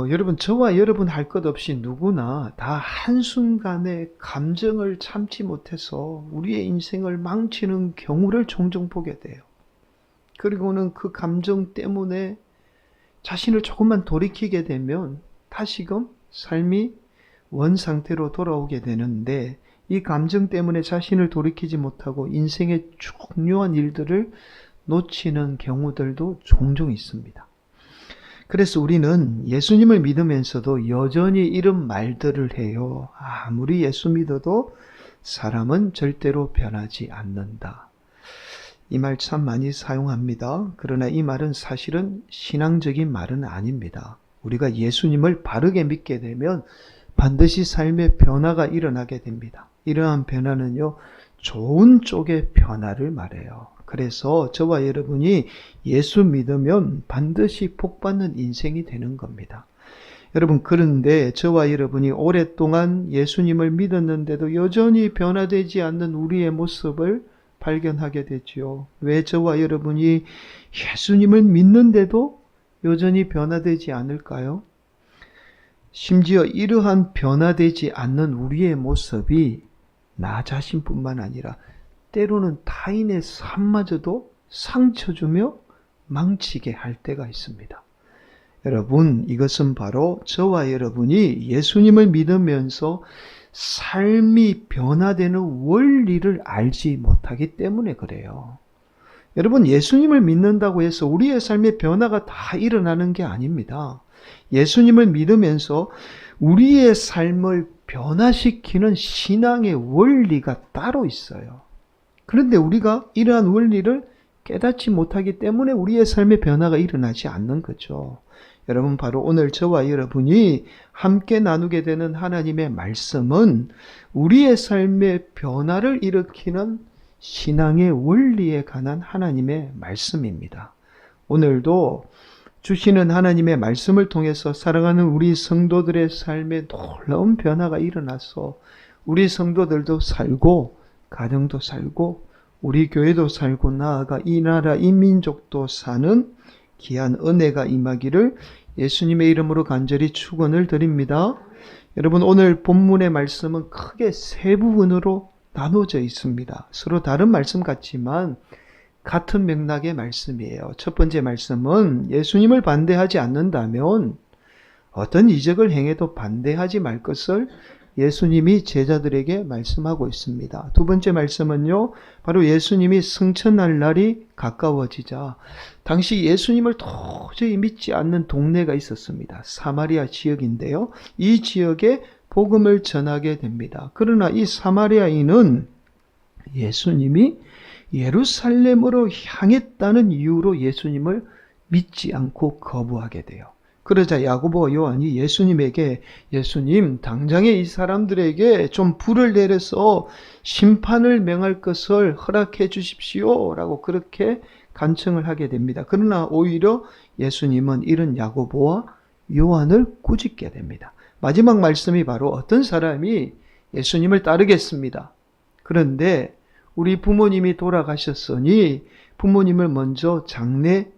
여러분, 저와 여러분 할 것 없이 누구나 다 한순간에 감정을 참지 못해서 우리의 인생을 망치는 경우를 종종 보게 돼요. 그리고는 그 감정 때문에 자신을 조금만 돌이키게 되면 다시금 삶이 원상태로 돌아오게 되는데, 이 감정 때문에 자신을 돌이키지 못하고 인생의 중요한 일들을 놓치는 경우들도 종종 있습니다. 그래서 우리는 예수님을 믿으면서도 여전히 이런 말들을 해요. 아무리 예수 믿어도 사람은 절대로 변하지 않는다. 이 말 참 많이 사용합니다. 그러나 이 말은 사실은 신앙적인 말은 아닙니다. 우리가 예수님을 바르게 믿게 되면 반드시 삶의 변화가 일어나게 됩니다. 이러한 변화는요, 좋은 쪽의 변화를 말해요. 그래서 저와 여러분이 예수 믿으면 반드시 복받는 인생이 되는 겁니다. 여러분, 그런데 저와 여러분이 오랫동안 예수님을 믿었는데도 여전히 변화되지 않는 우리의 모습을 발견하게 되지요. 왜 저와 여러분이 예수님을 믿는데도 여전히 변화되지 않을까요? 심지어 이러한 변화되지 않는 우리의 모습이 나 자신뿐만 아니라 때로는 타인의 삶마저도 상처 주며 망치게 할 때가 있습니다. 여러분, 이것은 바로 저와 여러분이 예수님을 믿으면서 삶이 변화되는 원리를 알지 못하기 때문에 그래요. 여러분, 예수님을 믿는다고 해서 우리의 삶의 변화가 다 일어나는 게 아닙니다. 예수님을 믿으면서 우리의 삶을 변화시키는 신앙의 원리가 따로 있어요. 그런데 우리가 이러한 원리를 깨닫지 못하기 때문에 우리의 삶의 변화가 일어나지 않는 거죠. 여러분, 바로 오늘 저와 여러분이 함께 나누게 되는 하나님의 말씀은 우리의 삶의 변화를 일으키는 신앙의 원리에 관한 하나님의 말씀입니다. 오늘도 주시는 하나님의 말씀을 통해서 살아가는 우리 성도들의 삶에 놀라운 변화가 일어나서 우리 성도들도 살고 가정도 살고 우리 교회도 살고 나아가 이 나라 이 민족도 사는 귀한 은혜가 임하기를 예수님의 이름으로 간절히 축원을 드립니다. 여러분, 오늘 본문의 말씀은 크게 세 부분으로 나눠져 있습니다. 서로 다른 말씀 같지만 같은 맥락의 말씀이에요. 첫 번째 말씀은 예수님을 반대하지 않는다면 어떤 이적을 행해도 반대하지 말 것을 예수님이 제자들에게 말씀하고 있습니다. 두 번째 말씀은요, 바로 예수님이 승천할 날이 가까워지자 당시 예수님을 도저히 믿지 않는 동네가 있었습니다. 사마리아 지역인데요. 이 지역에 복음을 전하게 됩니다. 그러나 이 사마리아인은 예수님이 예루살렘으로 향했다는 이유로 예수님을 믿지 않고 거부하게 돼요. 그러자 야고보와 요한이 예수님에게, 예수님, 당장에 이 사람들에게 좀 불을 내려서 심판을 명할 것을 허락해 주십시오 라고 그렇게 간청을 하게 됩니다. 그러나 오히려 예수님은 이런 야고보와 요한을 꾸짖게 됩니다. 마지막 말씀이 바로 어떤 사람이 예수님을 따르겠습니다. 그런데 우리 부모님이 돌아가셨으니 부모님을 먼저 장례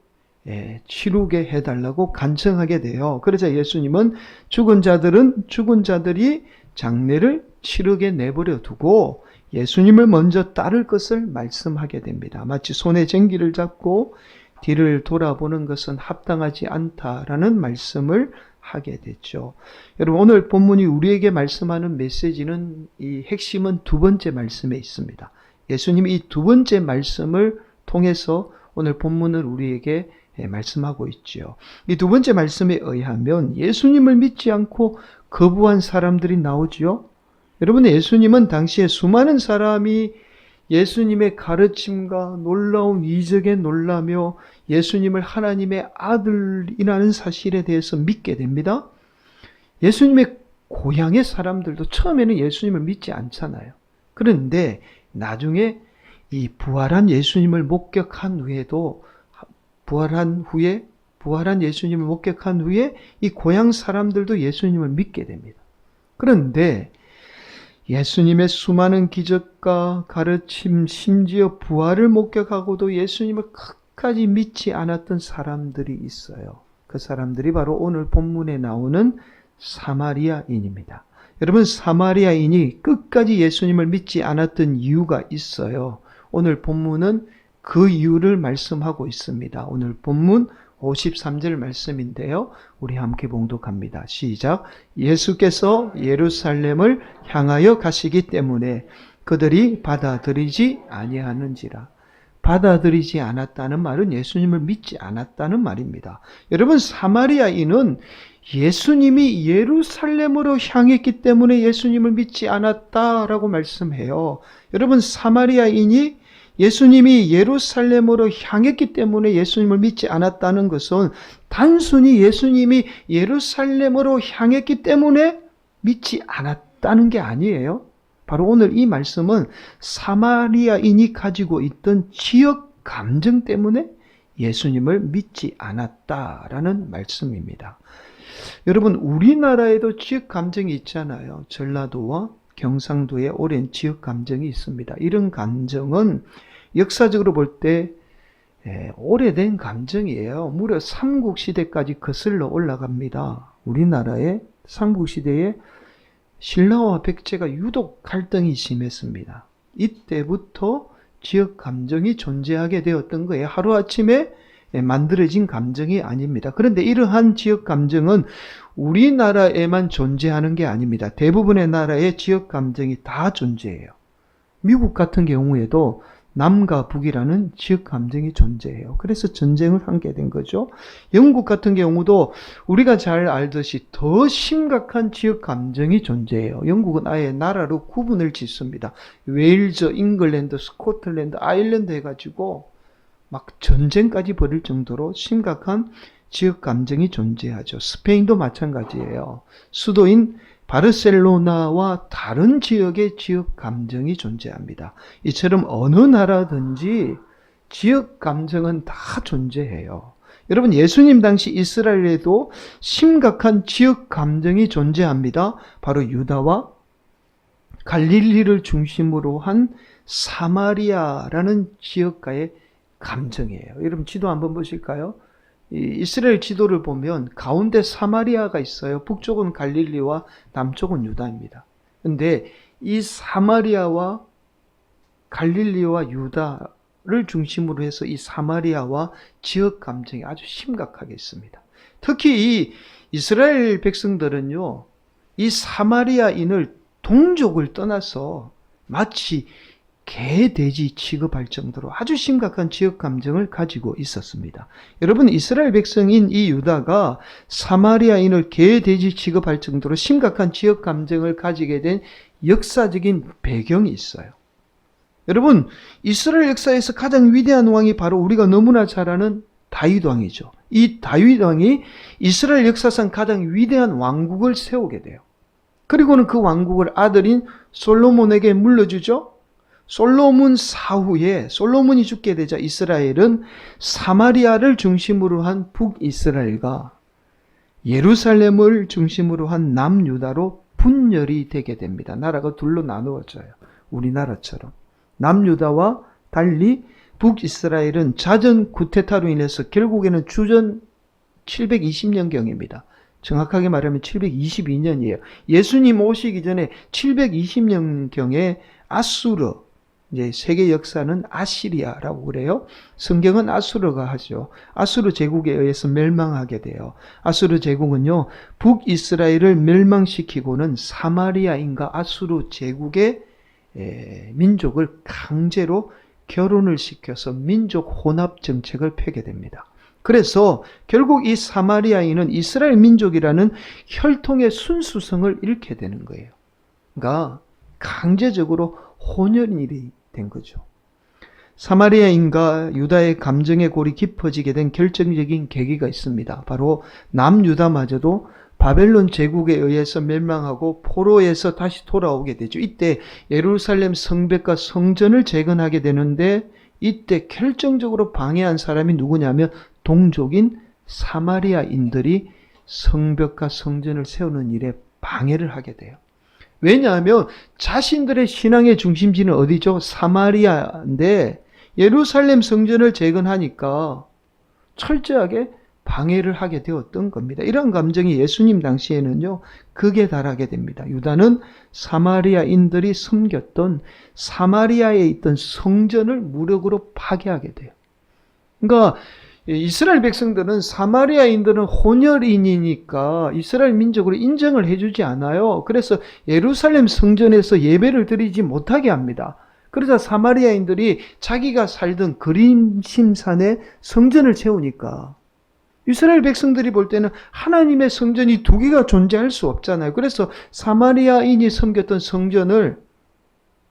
치르게 해달라고 간청하게 돼요. 그래서 예수님은 죽은 자들이 장례를 치르게 내버려 두고 예수님을 먼저 따를 것을 말씀하게 됩니다. 마치 손에 쟁기를 잡고 뒤를 돌아보는 것은 합당하지 않다라는 말씀을 하게 됐죠. 여러분, 오늘 본문이 우리에게 말씀하는 메시지는 이 핵심은 두 번째 말씀에 있습니다. 예수님이 이 두 번째 말씀을 통해서 오늘 본문을 우리에게 말씀하고 있죠. 이 두 번째 말씀에 의하면 예수님을 믿지 않고 거부한 사람들이 나오지요. 여러분, 예수님은 당시에 수많은 사람이 예수님의 가르침과 놀라운 이적에 놀라며 예수님을 하나님의 아들이라는 사실에 대해서 믿게 됩니다. 예수님의 고향의 사람들도 처음에는 예수님을 믿지 않잖아요. 그런데 나중에 이 부활한 예수님을 목격한 후에도 부활한 예수님을 목격한 후에 이 고향 사람들도 예수님을 믿게 됩니다. 그런데 예수님의 수많은 기적과 가르침, 심지어 부활을 목격하고도 예수님을 끝까지 믿지 않았던 사람들이 있어요. 그 사람들이 바로 오늘 본문에 나오는 사마리아인입니다. 여러분, 사마리아인이 끝까지 예수님을 믿지 않았던 이유가 있어요. 오늘 본문은 그 이유를 말씀하고 있습니다. 오늘 본문 53절 말씀인데요. 우리 함께 봉독합니다. 시작. 예수께서 예루살렘을 향하여 가시기 때문에 그들이 받아들이지 아니하는지라. 받아들이지 않았다는 말은 예수님을 믿지 않았다는 말입니다. 여러분, 사마리아인은 예수님이 예루살렘으로 향했기 때문에 예수님을 믿지 않았다라고 말씀해요. 여러분, 사마리아인이 예수님이 예루살렘으로 향했기 때문에 예수님을 믿지 않았다는 것은 단순히 예수님이 예루살렘으로 향했기 때문에 믿지 않았다는 게 아니에요. 바로 오늘 이 말씀은 사마리아인이 가지고 있던 지역 감정 때문에 예수님을 믿지 않았다라는 말씀입니다. 여러분, 우리나라에도 지역 감정이 있잖아요. 전라도와 경상도에 오랜 지역 감정이 있습니다. 이런 감정은 역사적으로 볼 때 오래된 감정이에요. 무려 삼국시대까지 거슬러 올라갑니다. 우리나라의 삼국시대에 신라와 백제가 유독 갈등이 심했습니다. 이때부터 지역 감정이 존재하게 되었던 거예요. 하루아침에 만들어진 감정이 아닙니다. 그런데 이러한 지역 감정은 우리나라에만 존재하는 게 아닙니다. 대부분의 나라의 지역 감정이 다 존재해요. 미국 같은 경우에도 남과 북이라는 지역 감정이 존재해요. 그래서 전쟁을 하게 된 거죠. 영국 같은 경우도 우리가 잘 알듯이 더 심각한 지역 감정이 존재해요. 영국은 아예 나라로 구분을 짓습니다. 웨일즈, 잉글랜드, 스코틀랜드, 아일랜드 해가지고 막 전쟁까지 벌일 정도로 심각한 지역 감정이 존재하죠. 스페인도 마찬가지예요. 수도인 바르셀로나와 다른 지역의 지역 감정이 존재합니다. 이처럼 어느 나라든지 지역 감정은 다 존재해요. 여러분, 예수님 당시 이스라엘에도 심각한 지역 감정이 존재합니다. 바로 유다와 갈릴리를 중심으로 한 사마리아라는 지역가의 감정이에요. 여러분, 지도 한번 보실까요? 이스라엘 지도를 보면 가운데 사마리아가 있어요. 북쪽은 갈릴리와 남쪽은 유다입니다. 그런데 이 사마리아와 갈릴리와 유다를 중심으로 해서 이 사마리아와 지역 감정이 아주 심각하게 있습니다. 특히 이 이스라엘 백성들은요, 이 사마리아인을 동족을 떠나서 마치 개, 돼지 취급할 정도로 아주 심각한 지역 감정을 가지고 있었습니다. 여러분, 이스라엘 백성인 이 유다가 사마리아인을 개, 돼지 취급할 정도로 심각한 지역 감정을 가지게 된 역사적인 배경이 있어요. 여러분, 이스라엘 역사에서 가장 위대한 왕이 바로 우리가 너무나 잘 아는 다윗 왕이죠. 이 다윗 왕이 이스라엘 역사상 가장 위대한 왕국을 세우게 돼요. 그리고는 그 왕국을 아들인 솔로몬에게 물려주죠. 솔로몬 사후에 솔로몬이 죽게 되자 이스라엘은 사마리아를 중심으로 한 북이스라엘과 예루살렘을 중심으로 한 남유다로 분열이 되게 됩니다. 나라가 둘로 나누어져요. 우리나라처럼. 남유다와 달리 북이스라엘은 자전 쿠데타로 인해서 결국에는 주전 720년경입니다. 정확하게 말하면 722년이에요. 예수님 오시기 전에 720년경에 아수르, 이제 세계 역사는 아시리아라고 그래요. 성경은 아수르가 하죠. 아수르 제국에 의해서 멸망하게 돼요. 아수르 제국은요, 북이스라엘을 멸망시키고는 사마리아인과 아수르 제국의 민족을 강제로 결혼을 시켜서 민족 혼합 정책을 펴게 됩니다. 그래서 결국 이 사마리아인은 이스라엘 민족이라는 혈통의 순수성을 잃게 되는 거예요. 그러니까 강제적으로 혼혈이 된 거죠. 사마리아인과 유다의 감정의 골이 깊어지게 된 결정적인 계기가 있습니다. 바로 남유다마저도 바벨론 제국에 의해서 멸망하고 포로에서 다시 돌아오게 되죠. 이때 예루살렘 성벽과 성전을 재건하게 되는데 이때 결정적으로 방해한 사람이 누구냐면 동족인 사마리아인들이 성벽과 성전을 세우는 일에 방해를 하게 돼요. 왜냐하면 자신들의 신앙의 중심지는 어디죠? 사마리아인데 예루살렘 성전을 재건하니까 철저하게 방해를 하게 되었던 겁니다. 이런 감정이 예수님 당시에는요, 극에 달하게 됩니다. 유다는 사마리아인들이 섬겼던 사마리아에 있던 성전을 무력으로 파괴하게 돼요. 그러니까 이스라엘 백성들은 사마리아인들은 혼혈인이니까 이스라엘 민족으로 인정을 해주지 않아요. 그래서 예루살렘 성전에서 예배를 드리지 못하게 합니다. 그러자 사마리아인들이 자기가 살던 그림심산에 성전을 세우니까 이스라엘 백성들이 볼 때는 하나님의 성전이 두 개가 존재할 수 없잖아요. 그래서 사마리아인이 섬겼던 성전을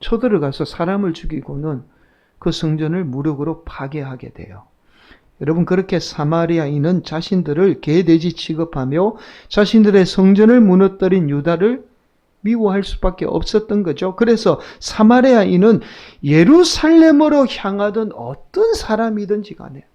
쳐들어가서 사람을 죽이고는 그 성전을 무력으로 파괴하게 돼요. 여러분, 그렇게 사마리아인은 자신들을 개돼지 취급하며 자신들의 성전을 무너뜨린 유다를 미워할 수밖에 없었던 거죠. 그래서 사마리아인은 예루살렘으로 향하던 어떤 사람이든지 간에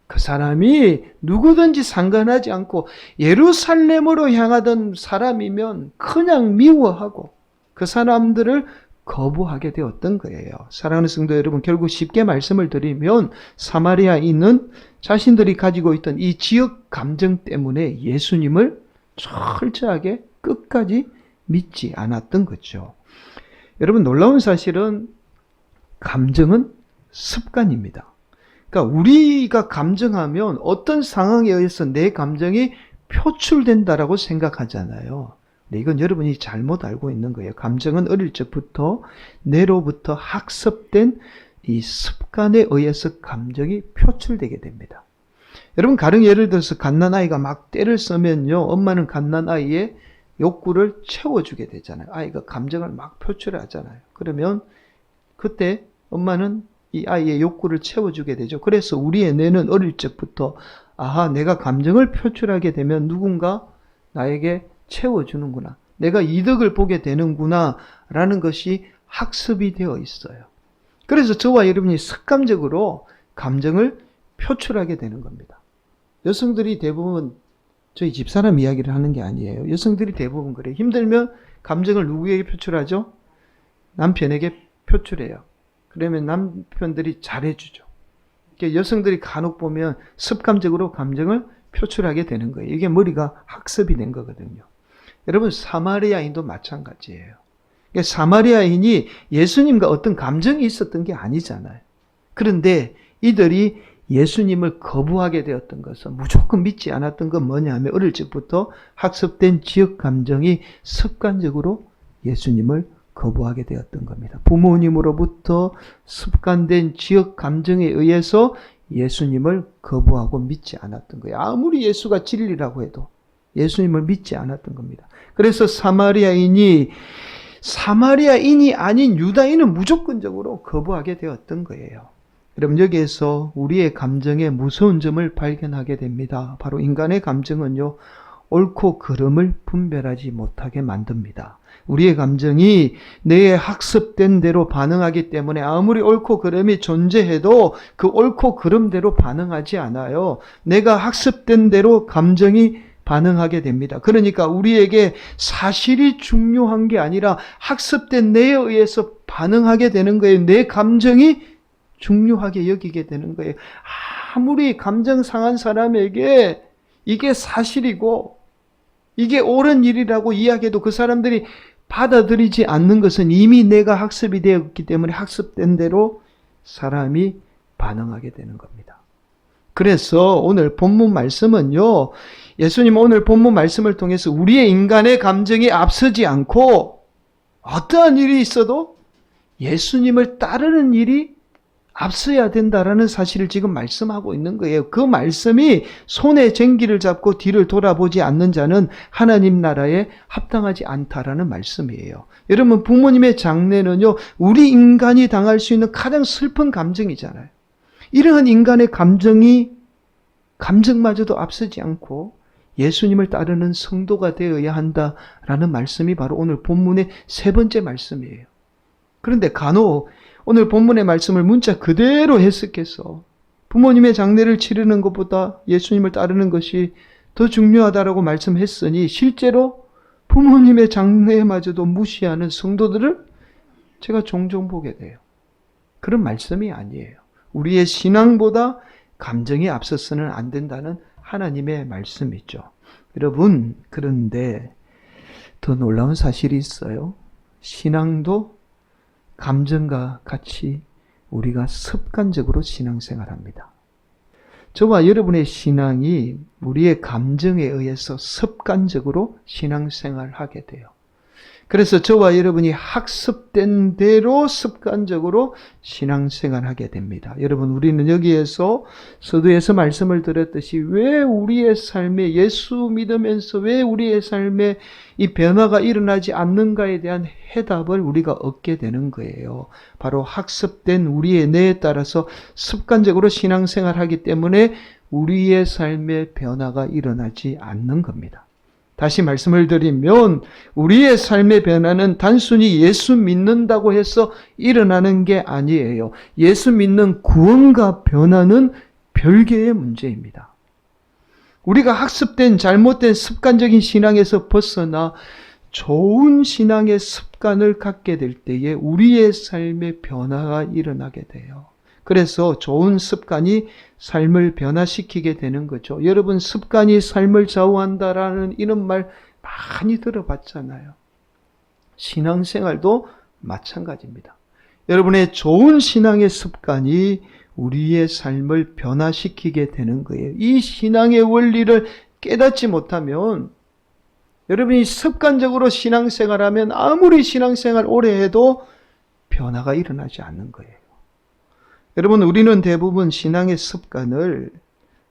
그 사람이 누구든지 상관하지 않고 예루살렘으로 향하던 사람이면 그냥 미워하고 그 사람들을 거부하게 되었던 거예요. 사랑하는 성도 여러분, 결국 쉽게 말씀을 드리면 사마리아인은 자신들이 가지고 있던 이 지역 감정 때문에 예수님을 철저하게 끝까지 믿지 않았던 거죠. 여러분, 놀라운 사실은 감정은 습관입니다. 그러니까 우리가 감정하면 어떤 상황에 의해서 내 감정이 표출된다라고 생각하잖아요. 근데 이건 여러분이 잘못 알고 있는 거예요. 감정은 어릴 적부터 내로부터 학습된 이 습관에 의해서 감정이 표출되게 됩니다. 여러분, 가령 예를 들어서 갓난아이가 막 때를 쓰면요, 엄마는 갓난아이의 욕구를 채워주게 되잖아요. 아이가 감정을 막 표출하잖아요. 그러면 그때 엄마는 이 아이의 욕구를 채워주게 되죠. 그래서 우리의 뇌는 어릴 적부터 아하, 내가 감정을 표출하게 되면 누군가 나에게 채워주는구나, 내가 이득을 보게 되는구나 라는 것이 학습이 되어 있어요. 그래서 저와 여러분이 습관적으로 감정을 표출하게 되는 겁니다. 여성들이 대부분, 저희 집사람 이야기를 하는 게 아니에요. 여성들이 대부분 그래요. 힘들면 감정을 누구에게 표출하죠? 남편에게 표출해요. 그러면 남편들이 잘해주죠. 그러니까 여성들이 간혹 보면 습관적으로 감정을 표출하게 되는 거예요. 이게 머리가 학습이 된 거거든요. 여러분, 사마리아인도 마찬가지예요. 그러니까 사마리아인이 예수님과 어떤 감정이 있었던 게 아니잖아요. 그런데 이들이 예수님을 거부하게 되었던 것은, 무조건 믿지 않았던 건 뭐냐면 어릴 적부터 학습된 지역 감정이 습관적으로 예수님을 거부하게 되었던 겁니다. 부모님으로부터 습관된 지역 감정에 의해서 예수님을 거부하고 믿지 않았던 거예요. 아무리 예수가 진리라고 해도 예수님을 믿지 않았던 겁니다. 그래서 사마리아인이 아닌 유다인은 무조건적으로 거부하게 되었던 거예요. 그럼 여기에서 우리의 감정의 무서운 점을 발견하게 됩니다. 바로 인간의 감정은요, 옳고 그름을 분별하지 못하게 만듭니다. 우리의 감정이 내 학습된 대로 반응하기 때문에 아무리 옳고 그름이 존재해도 그 옳고 그름대로 반응하지 않아요. 내가 학습된 대로 감정이 반응하게 됩니다. 그러니까 우리에게 사실이 중요한 게 아니라 학습된 뇌에 의해서 반응하게 되는 거예요. 내 감정이 중요하게 여기게 되는 거예요. 아무리 감정 상한 사람에게 이게 사실이고 이게 옳은 일이라고 이야기해도 그 사람들이 받아들이지 않는 것은 이미 내가 학습이 되었기 때문에 학습된 대로 사람이 반응하게 되는 겁니다. 그래서 오늘 본문 말씀은요, 예수님 오늘 본문 말씀을 통해서 우리의 인간의 감정이 앞서지 않고 어떠한 일이 있어도 예수님을 따르는 일이 앞서야 된다라는 사실을 지금 말씀하고 있는 거예요. 그 말씀이 손에 쟁기를 잡고 뒤를 돌아보지 않는 자는 하나님 나라에 합당하지 않다라는 말씀이에요. 여러분, 부모님의 장례는요, 우리 인간이 당할 수 있는 가장 슬픈 감정이잖아요. 이러한 인간의 감정마저도 앞서지 않고 예수님을 따르는 성도가 되어야 한다라는 말씀이 바로 오늘 본문의 세 번째 말씀이에요. 그런데 간혹 오늘 본문의 말씀을 문자 그대로 해석해서 부모님의 장례를 치르는 것보다 예수님을 따르는 것이 더 중요하다라고 말씀했으니 실제로 부모님의 장례마저도 무시하는 성도들을 제가 종종 보게 돼요. 그런 말씀이 아니에요. 우리의 신앙보다 감정이 앞서서는 안 된다는 하나님의 말씀이죠. 여러분, 그런데 더 놀라운 사실이 있어요. 신앙도 감정과 같이 우리가 습관적으로 신앙생활합니다. 저와 여러분의 신앙이 우리의 감정에 의해서 습관적으로 신앙생활하게 돼요. 그래서 저와 여러분이 학습된 대로 습관적으로 신앙생활하게 됩니다. 여러분, 우리는 여기에서 서두에서 말씀을 드렸듯이 왜 우리의 삶에 예수 믿으면서 왜 우리의 삶에 이 변화가 일어나지 않는가에 대한 해답을 우리가 얻게 되는 거예요. 바로 학습된 우리의 뇌에 따라서 습관적으로 신앙생활하기 때문에 우리의 삶에 변화가 일어나지 않는 겁니다. 다시 말씀을 드리면 우리의 삶의 변화는 단순히 예수 믿는다고 해서 일어나는 게 아니에요. 예수 믿는 구원과 변화는 별개의 문제입니다. 우리가 학습된 잘못된 습관적인 신앙에서 벗어나 좋은 신앙의 습관을 갖게 될 때에 우리의 삶의 변화가 일어나게 돼요. 그래서 좋은 습관이 삶을 변화시키게 되는 거죠. 여러분, 습관이 삶을 좌우한다라는 이런 말 많이 들어봤잖아요. 신앙생활도 마찬가지입니다. 여러분의 좋은 신앙의 습관이 우리의 삶을 변화시키게 되는 거예요. 이 신앙의 원리를 깨닫지 못하면 여러분이 습관적으로 신앙생활하면 아무리 신앙생활 오래 해도 변화가 일어나지 않는 거예요. 여러분, 우리는 대부분 신앙의 습관을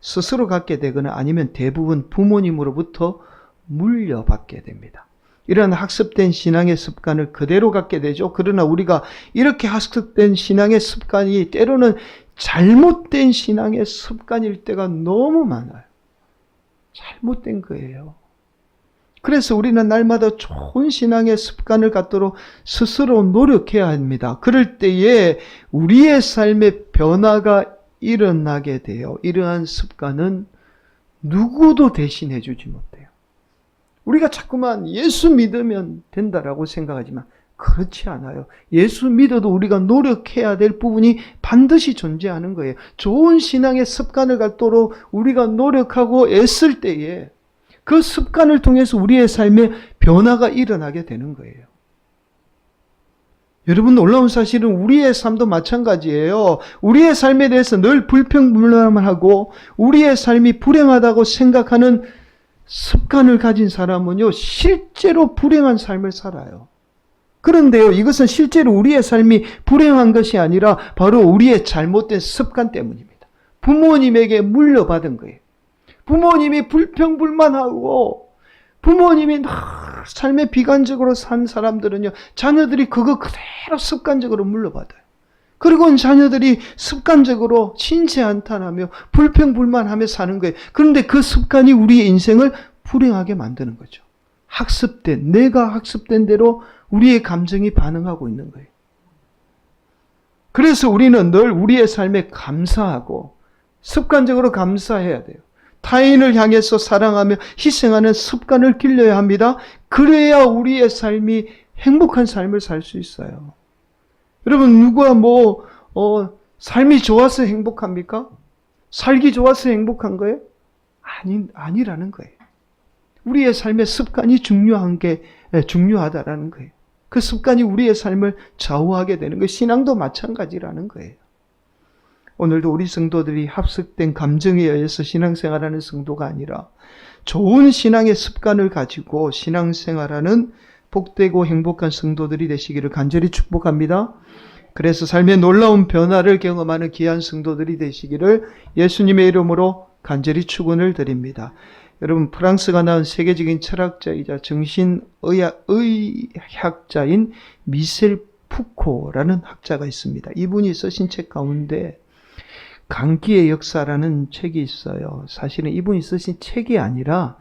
스스로 갖게 되거나 아니면 대부분 부모님으로부터 물려받게 됩니다. 이런 학습된 신앙의 습관을 그대로 갖게 되죠. 그러나 우리가 이렇게 학습된 신앙의 습관이 때로는 잘못된 신앙의 습관일 때가 너무 많아요. 잘못된 거예요. 그래서 우리는 날마다 좋은 신앙의 습관을 갖도록 스스로 노력해야 합니다. 그럴 때에 우리의 삶의 변화가 일어나게 돼요. 이러한 습관은 누구도 대신해 주지 못해요. 우리가 자꾸만 예수 믿으면 된다라고 생각하지만 그렇지 않아요. 예수 믿어도 우리가 노력해야 될 부분이 반드시 존재하는 거예요. 좋은 신앙의 습관을 갖도록 우리가 노력하고 애쓸 때에 그 습관을 통해서 우리의 삶에 변화가 일어나게 되는 거예요. 여러분, 놀라운 사실은 우리의 삶도 마찬가지예요. 우리의 삶에 대해서 늘 불평불만하고 우리의 삶이 불행하다고 생각하는 습관을 가진 사람은요, 실제로 불행한 삶을 살아요. 그런데요, 이것은 실제로 우리의 삶이 불행한 것이 아니라 바로 우리의 잘못된 습관 때문입니다. 부모님에게 물려받은 거예요. 부모님이 불평불만하고 부모님이 삶에 비관적으로 산 사람들은요, 자녀들이 그거 그대로 습관적으로 물려받아요. 그리고 자녀들이 습관적으로 신세한탄하며 불평불만하며 사는 거예요. 그런데 그 습관이 우리의 인생을 불행하게 만드는 거죠. 내가 학습된 대로 우리의 감정이 반응하고 있는 거예요. 그래서 우리는 늘 우리의 삶에 감사하고 습관적으로 감사해야 돼요. 타인을 향해서 사랑하며 희생하는 습관을 길러야 합니다. 그래야 우리의 삶이 행복한 삶을 살 수 있어요. 여러분, 누가 삶이 좋아서 행복합니까? 살기 좋아서 행복한 거예요? 아니라는 거예요. 우리의 삶의 습관이 중요하다라는 거예요. 그 습관이 우리의 삶을 좌우하게 되는 거예요. 신앙도 마찬가지라는 거예요. 오늘도 우리 성도들이 합숙된 감정에 의해서 신앙생활하는 성도가 아니라 좋은 신앙의 습관을 가지고 신앙생활하는 복되고 행복한 성도들이 되시기를 간절히 축복합니다. 그래서 삶의 놀라운 변화를 경험하는 귀한 성도들이 되시기를 예수님의 이름으로 간절히 축원을 드립니다. 여러분, 프랑스가 낳은 세계적인 철학자이자 정신의학자인 미셀 푸코라는 학자가 있습니다. 이분이 쓰신 책 가운데 강기의 역사라는 책이 있어요. 사실은 이분이 쓰신 책이 아니라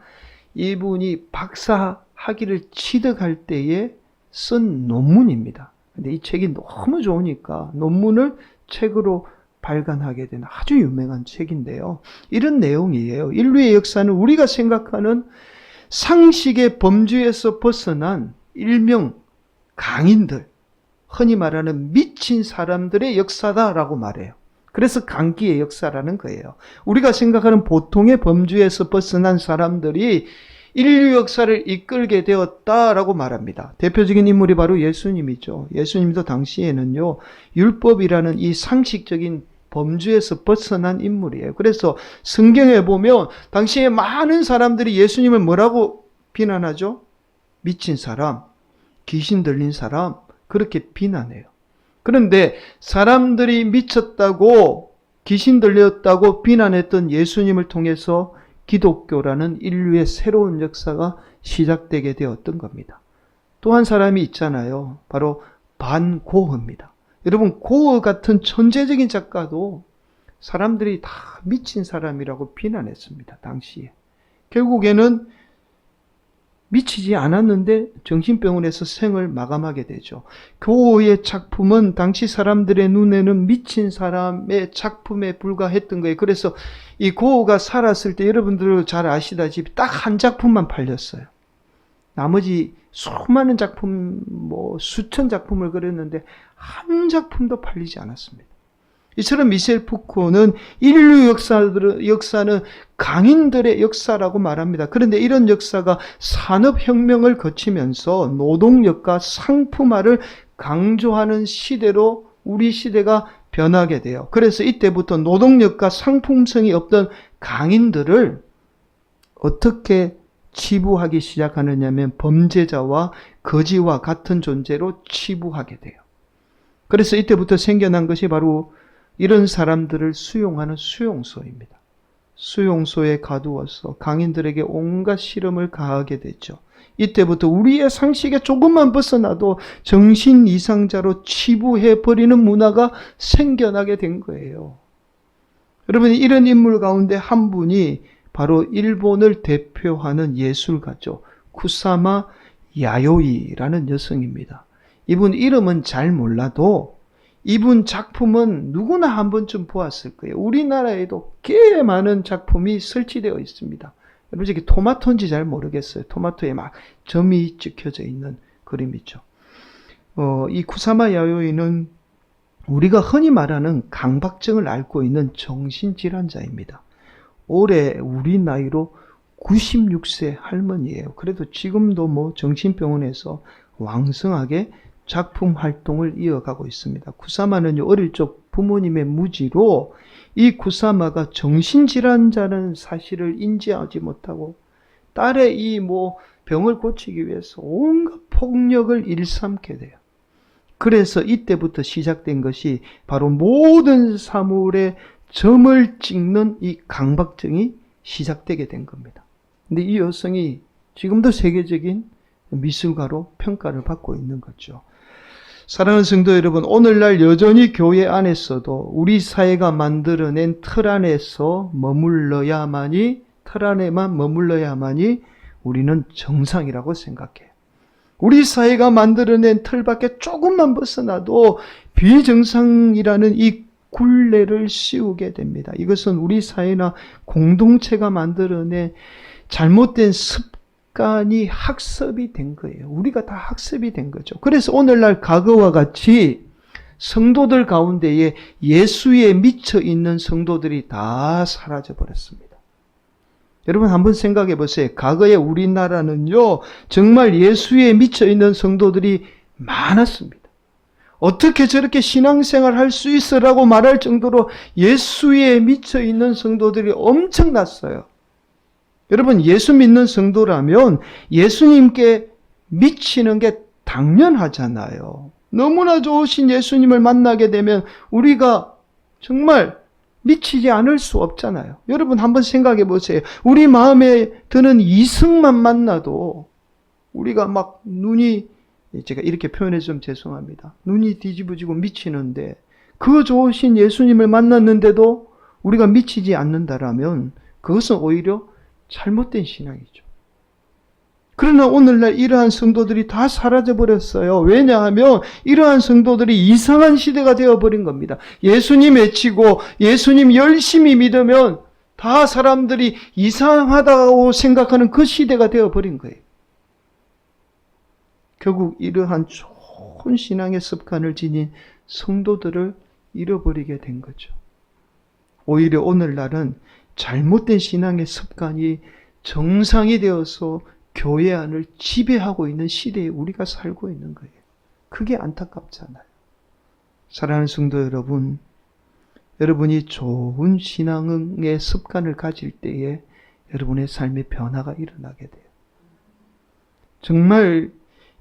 이분이 박사 학위를 취득할 때에 쓴 논문입니다. 근데 이 책이 너무 좋으니까 논문을 책으로 발간하게 된 아주 유명한 책인데요. 이런 내용이에요. 인류의 역사는 우리가 생각하는 상식의 범주에서 벗어난 일명 강인들, 흔히 말하는 미친 사람들의 역사다라고 말해요. 그래서 강기의 역사라는 거예요. 우리가 생각하는 보통의 범주에서 벗어난 사람들이 인류 역사를 이끌게 되었다라고 말합니다. 대표적인 인물이 바로 예수님이죠. 예수님도 당시에는요, 율법이라는 이 상식적인 범주에서 벗어난 인물이에요. 그래서 성경에 보면 당시에 많은 사람들이 예수님을 뭐라고 비난하죠? 미친 사람, 귀신 들린 사람, 그렇게 비난해요. 그런데 사람들이 미쳤다고, 귀신 들렸다고 비난했던 예수님을 통해서 기독교라는 인류의 새로운 역사가 시작되게 되었던 겁니다. 또 한 사람이 있잖아요. 바로 반고흐입니다. 여러분, 고흐 같은 천재적인 작가도 사람들이 다 미친 사람이라고 비난했습니다. 당시에. 결국에는 미치지 않았는데 정신병원에서 생을 마감하게 되죠. 고흐의 작품은 당시 사람들의 눈에는 미친 사람의 작품에 불과했던 거예요. 그래서 이 고흐가 살았을 때 여러분들 잘 아시다시피 딱 한 작품만 팔렸어요. 나머지 수많은 작품, 수천 작품을 그렸는데 한 작품도 팔리지 않았습니다. 이처럼 미셸 푸코는 인류 역사는 강인들의 역사라고 말합니다. 그런데 이런 역사가 산업혁명을 거치면서 노동력과 상품화를 강조하는 시대로 우리 시대가 변하게 돼요. 그래서 이때부터 노동력과 상품성이 없던 강인들을 어떻게 치부하기 시작하느냐면 범죄자와 거지와 같은 존재로 치부하게 돼요. 그래서 이때부터 생겨난 것이 바로 이런 사람들을 수용하는 수용소입니다. 수용소에 가두어서 강인들에게 온갖 실험을 가하게 됐죠. 이때부터 우리의 상식에 조금만 벗어나도 정신 이상자로 치부해버리는 문화가 생겨나게 된 거예요. 여러분, 이런 인물 가운데 한 분이 바로 일본을 대표하는 예술가죠. 쿠사마 야요이라는 여성입니다. 이분 이름은 잘 몰라도 이분 작품은 누구나 한 번쯤 보았을 거예요. 우리나라에도 꽤 많은 작품이 설치되어 있습니다. 여러분, 저기 토마토인지 잘 모르겠어요. 토마토에 막 점이 찍혀져 있는 그림이죠. 이 쿠사마 야요이는 우리가 흔히 말하는 강박증을 앓고 있는 정신질환자입니다. 올해 우리 나이로 96세 할머니예요. 그래도 지금도 정신병원에서 왕성하게 작품 활동을 이어가고 있습니다. 쿠사마는 어릴 적 부모님의 무지로 이 쿠사마가 정신질환자라는 사실을 인지하지 못하고 딸의 이 병을 고치기 위해서 온갖 폭력을 일삼게 돼요. 그래서 이때부터 시작된 것이 바로 모든 사물에 점을 찍는 이 강박증이 시작되게 된 겁니다. 근데 이 여성이 지금도 세계적인 미술가로 평가를 받고 있는 거죠. 사랑하는 성도 여러분, 오늘날 여전히 교회 안에서도 우리 사회가 만들어낸 틀 안에만 머물러야만이 우리는 정상이라고 생각해요. 우리 사회가 만들어낸 틀 밖에 조금만 벗어나도 비정상이라는 이 굴레를 씌우게 됩니다. 이것은 우리 사회나 공동체가 만들어낸 잘못된 습관이 학습이 된 거예요. 우리가 다 학습이 된 거죠. 그래서 오늘날 과거와 같이 성도들 가운데에 예수에 미쳐 있는 성도들이 다 사라져 버렸습니다. 여러분, 한번 생각해 보세요. 과거에 우리나라는요, 정말 예수에 미쳐 있는 성도들이 많았습니다. 어떻게 저렇게 신앙생활 할 수 있어라고 말할 정도로 예수에 미쳐 있는 성도들이 엄청났어요. 여러분, 예수 믿는 성도라면 예수님께 미치는 게 당연하잖아요. 너무나 좋으신 예수님을 만나게 되면 우리가 정말 미치지 않을 수 없잖아요. 여러분, 한번 생각해 보세요. 우리 마음에 드는 이성만 만나도 우리가 막 제가 이렇게 표현해서 좀 죄송합니다. 눈이 뒤집어지고 미치는데 그 좋으신 예수님을 만났는데도 우리가 미치지 않는다라면 그것은 오히려 잘못된 신앙이죠. 그러나 오늘날 이러한 성도들이 다 사라져버렸어요. 왜냐하면 이러한 성도들이 이상한 시대가 되어버린 겁니다. 예수님 외치고 예수님 열심히 믿으면 다 사람들이 이상하다고 생각하는 그 시대가 되어버린 거예요. 결국 이러한 좋은 신앙의 습관을 지닌 성도들을 잃어버리게 된 거죠. 오히려 오늘날은 잘못된 신앙의 습관이 정상이 되어서 교회 안을 지배하고 있는 시대에 우리가 살고 있는 거예요. 그게 안타깝잖아요. 사랑하는 성도 여러분, 여러분이 좋은 신앙의 습관을 가질 때에 여러분의 삶의 변화가 일어나게 돼요. 정말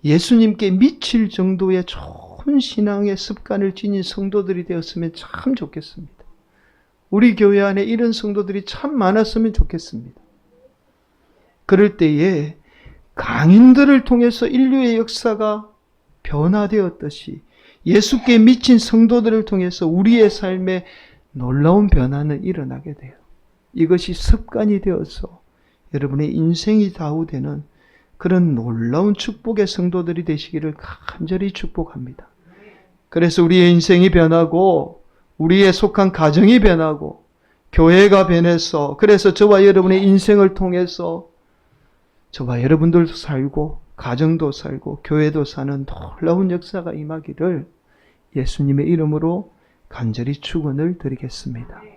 예수님께 미칠 정도의 좋은 신앙의 습관을 지닌 성도들이 되었으면 참 좋겠습니다. 우리 교회 안에 이런 성도들이 참 많았으면 좋겠습니다. 그럴 때에 강인들을 통해서 인류의 역사가 변화되었듯이 예수께 미친 성도들을 통해서 우리의 삶에 놀라운 변화는 일어나게 돼요. 이것이 습관이 되어서 여러분의 인생이 좌우되는 그런 놀라운 축복의 성도들이 되시기를 간절히 축복합니다. 그래서 우리의 인생이 변하고 우리의 속한 가정이 변하고 교회가 변해서 그래서 저와 여러분의 인생을 통해서 저와 여러분들도 살고 가정도 살고 교회도 사는 놀라운 역사가 임하기를 예수님의 이름으로 간절히 축원을 드리겠습니다.